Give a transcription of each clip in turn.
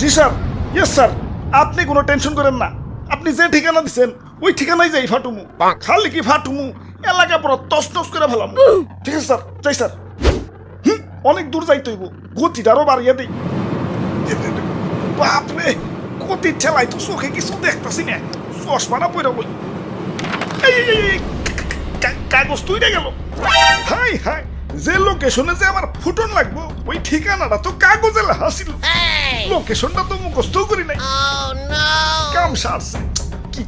জি sir, yes sir, আপনি কোনো tension করেন না। আপনি যে ঠিকানা দিচ্ছেন ওই ঠিকানায় যাই ফাটুমু। খালি কি ফাটুমু, এলাকা পুরো তছনছ করে ফেলাম। ঠিক আছে স্যার, যাই স্যার। অনেক দূর যাইতে হইব, গতিটা আরো বাড়িয়ে দিই। বাপরে, গতি ঠেলাই তো চোখে কিছু দেখতেছি না, চশমাটা পরে বই। কাগজ তুইটা গেল। হাই হাই, যে লোকেশনে যে আমার ফুটন লাগবো ওই ঠিকানাটা তো কাগজে লেখা ছিল, লোকেশনটা তো মুখস্থ করি নাই। কাম সারছে, কি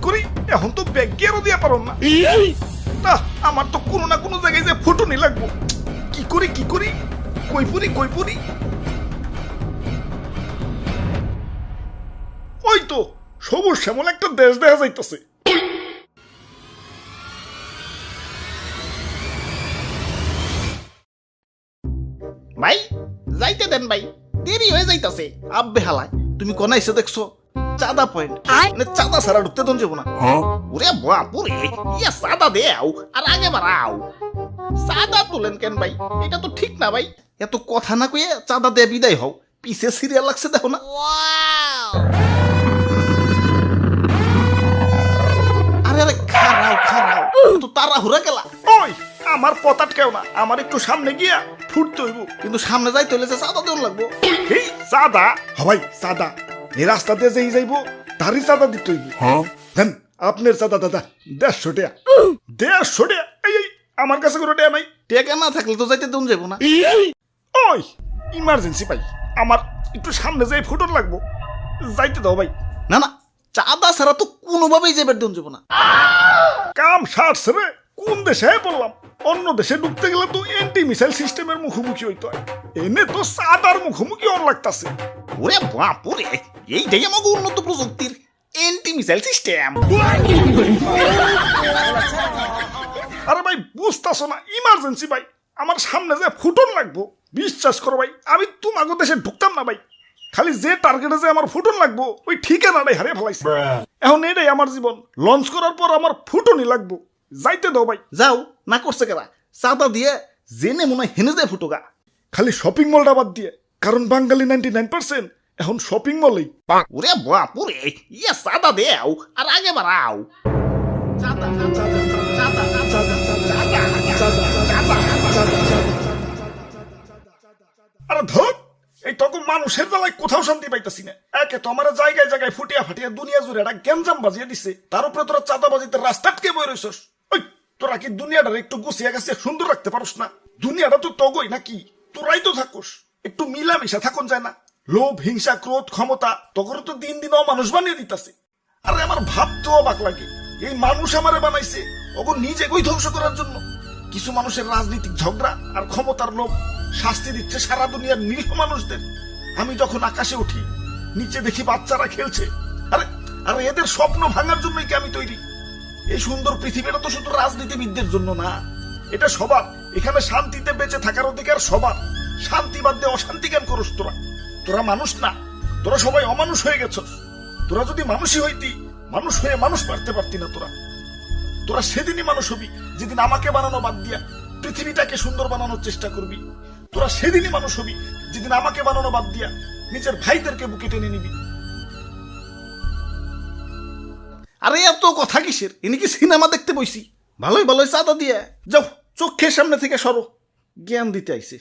করি এখন তো ব্যাগ গিয়ারও দিয়া পারো না। আমার তো কোনো না কোনো জায়গায় যে ফুটনই লাগবো। কি করি কই পুরি। ওই তো সবুজ শ্যামল একটা দেশ দেখা যাইতেছে। ভাই যাইতে দেন ভাই, দেরি হয়ে যাইতাছে। আব্বে হালায়, তুমি কোন এসে দেখছো? চাঁদা পয়েন্ট, মানে চাঁদা ছাড়া ঢুকতে দন যাবো না। ওরে বাপুরে, ইয়া চাঁদা দেও আর আগে বাড়াও। চাঁদা তুলেন কেন ভাই? এটা তো ঠিক না ভাই। এত কথা না কইয়ে চাঁদা দিয়ে বিদায় হও, পিছে সিরিয়াল লাগছে দেখো না। আরে আরে খারাও, তো তাড়াহুড়া গেলা। ওই আমার পতাট কেউ না, আমার একটু সামনে গিয়া ফুটতে হইব। কিন্তু সামনে যাইতে হলে যে চাঁদা দেওয়া লাগবো। এই চাঁদা হবাই চাঁদা, এই রাস্তা দিয়ে যেই যাইবো তারই চাঁদা দিতে হইব। দেন আপনার চাঁদা দাদা 150 টাকা। 150 টাকা? এই আমার কাছে কোনো টাকা নাই। টেকা না থাকলে তো যাইতে দেন যাবো না। ওই ইমার্জেন্সি ভাই, আমার একটু সামনে যাই ফুটন লাগবো, যাইতে দাও ভাই। না না, চাঁদা ছাড়া তো কোনোভাবেই যাবার দেন যাবো না। কাম সারছে রে, কোন দেশে বললাম? অন্য দেশে ঢুকতে গেলে তো এন্টি মিসাইল সিস্টেমের মুখোমুখি হইতে হয়, এনে তো চাঁদার মুখোমুখি অন লাগতাছে। ওরে বাপুরে, এইটাই আমাকে উন্নত প্রযুক্তির এন্টি মিসাইল সিস্টেম। আরে ভাই বুঝতাছো না, ইমার্জেন্সি ভাই, আমার সামনে যে ফুটন লাগবো। বিশ্বাস করো ভাই, আমি তোমাকে দেশে ঢুকতাম না ভাই। খালি যে টার্গেটে যে আমার ফুটন লাগবো ওই ঠিকানাটাই হারিয়ে ফেলাইছে। এখন এটাই আমার জীবন, লঞ্চ করার পর আমার ফুটনই লাগবো, যাইতে দাও ভাই। যাও, না করছে কেরা? চাঁদা দিয়ে জেনে মনে হয় হেনে যায় ফুটোগা। খালি শপিং মলটা বাদ দিয়ে, কারণ বাঙালি 99% এখন শপিং মলেই। ওরে বাপুরে, ইয়া চাঁদা দেও আর আগে বাড়াও। চাঁদা আরে ধর, এই তখন মানুষের বেলায় কোথাও শান্তি পাইতাছি না। একে তো আমার জায়গায় জায়গায় ফুটিয়া ফাটিয়া দুনিয়া জুড়ে একটা গ্যাঞ্জাম বাজিয়ে দিছে, তার উপরে তোরা চাঁদা বাজিতে রাস্তা আটকে বই রইছস। ওই তোরা কি দুনিয়াটার একটু গুছিয়ে গেছে সুন্দর রাখতে পারস না? দুনিয়াটা তো তগই নাকি, তোরাই তো থাকোস, একটু মিলামিশা থাকুন যায় না? লোভ, হিংসা, ক্রোধ, ক্ষমতা তখন তো দিন দিন মানুষ বানিয়ে দিতেছে। আরে আমার ভাবতেও অবাক লাগে, এই মানুষ আমারে বানাইছে ওগো নিজে কই ধ্বংস করার জন্য। কিছু মানুষের রাজনৈতিক ঝগড়া আর ক্ষমতার লোভ শাস্তি দিচ্ছে সারা দুনিয়ার নিরীহ মানুষদের। আমি যখন আকাশে উঠি, নিচে দেখি বাচ্চারা খেলছে। আরে আরে এদের স্বপ্ন ভাঙার জন্যই কি আমি তৈরি? এই সুন্দর পৃথিবীটা তো শুধু রাজনীতিবিদদের জন্য না, এটা সবার। এখানে শান্তিতে বেঁচে থাকার অধিকার সবার। শান্তি বাদ দিয়ে অশান্তি কেন করস তোরা? তোরা মানুষ না, তোরা সবাই অমানুষ হয়ে গেছস। তোরা যদি মানুষই হইতি, মানুষ হয়ে মানুষ মারতে পারতি না। তোরা সেদিনই মানুষ হবি যেদিন আমাকে বানানো বাদ দিয়া পৃথিবীটাকে সুন্দর বানানোর চেষ্টা করবি। তোরা সেদিনই মানুষ হবি যেদিন আমাকে বানানো বাদ দিয়া নিজের ভাইদেরকে বুকে টেনে নিবি। আরে এত কথা কিসের? ইনি কি সিনেমা দেখতে বইছি? ভালোই চাঁদা দিয়ে যাও, চোখের সামনে থেকে সরো। জ্ঞান দিতে আইছে।